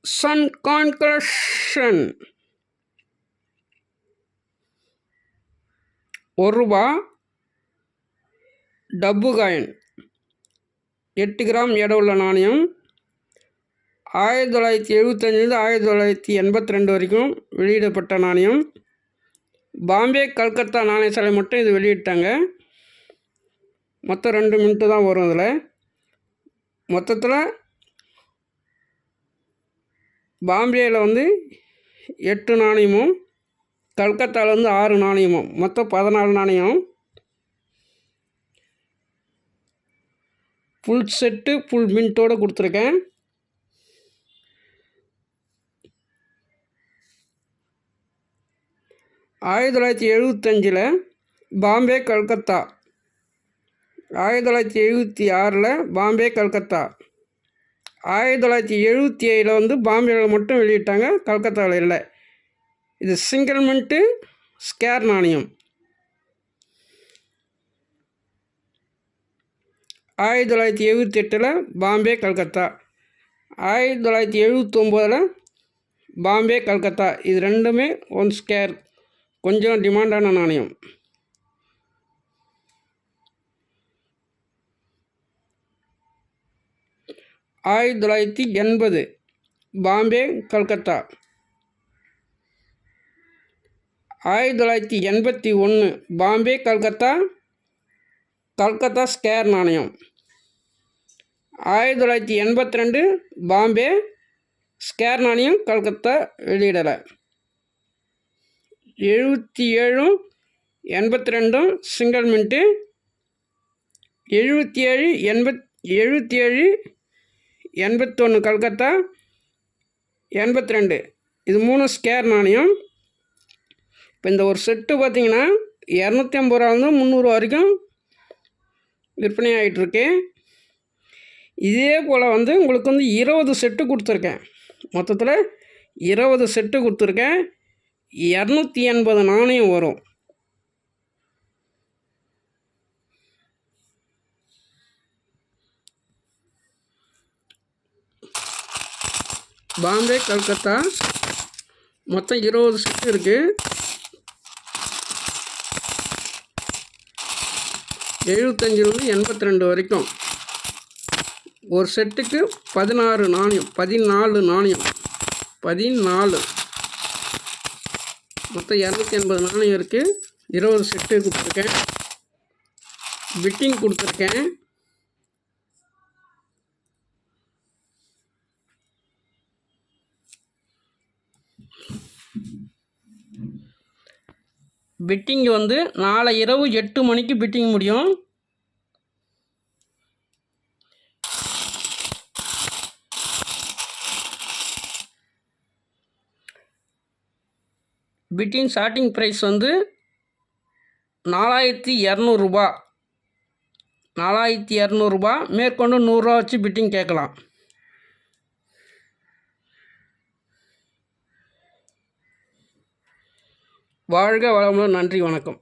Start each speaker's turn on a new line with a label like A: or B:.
A: Sun கான்கரஷன் ₹1 டப்பு coin 8 gram எடை உள்ள நாணயம் 1975 1982 வரைக்கும் வெளியிடப்பட்ட நாணயம். பாம்பே கல்கத்தா நாணய சாலை மட்டும் இது வெளியிட்டாங்க. மொத்தம் 2 மின்ட்டு தான் வரும். இதில் மொத்தத்தில் பாம்பேயில் 8 நாணயமும் கல்கத்தாவில் 6 நாணயமும் மொத்தம் 14 நாணயம். ஃபுல் செட்டு ஃபுல் மின்ட்டோடு கொடுத்துருக்கேன். ஆயிரத்தி 1975 பாம்பே கல்கத்தா, 1976 பாம்பே கல்கத்தா, 1977 பாம்பேயில் மட்டும் வெளியிட்டாங்க, கல்கத்தாவில் இல்லை. இது சிங்கிள் மின்ட்டு ஸ்கேர் நாணயம். 1978 பாம்பே கல்கத்தா, 1979 பாம்பே கல்கத்தா. இது ரெண்டுமே 1 ஸ்கேர், கொஞ்சம் டிமாண்டான நாணயம். ஆயிரத்தி 1980 பாம்பே கல்கத்தா, 1981 பாம்பே கல்கத்தா, கல்கத்தா ஸ்கேர் நாணயம். 1982 பாம்பே ஸ்கேர் நாணயம், கல்கத்தா வெளியிடலை. 77 82 சிங்கிள் மின்ட்டு, 77 81 கல்கத்தா, 82 இது 3 ஸ்கேர் நாணயம். இப்போ இந்த ஒரு செட்டு பார்த்திங்கன்னா ₹250 300 வரைக்கும் விற்பனை ஆகிட்டுருக்கு. இதே போல் உங்களுக்கு 20 செட்டு கொடுத்துருக்கேன். மொத்தத்தில் 20 செட்டு கொடுத்துருக்கேன். 280 நாணயம் வரும். பாம்பே கல்கத்தா மொத்தம் 20 செட்டு இருக்குது. 75 82 வரைக்கும் ஒரு செட்டுக்கு 14 நாணயம், 14 நாணயம், 14 மொத்தம் 280 நாணயம் இருக்குது. 20 செட்டு கொடுத்துருக்கேன். பிட்டிங் கொடுத்துருக்கேன். பிட்டிங் நாளை இரவு 8 மணிக்கு பிட்டிங் முடியும். Bidding starting price ₹4200. ₹4200. மேற்கொண்டு ₹100 வச்சு பிட்டிங் கேட்கலாம். வாழ்க வளமுடன். நன்றி, வணக்கம்.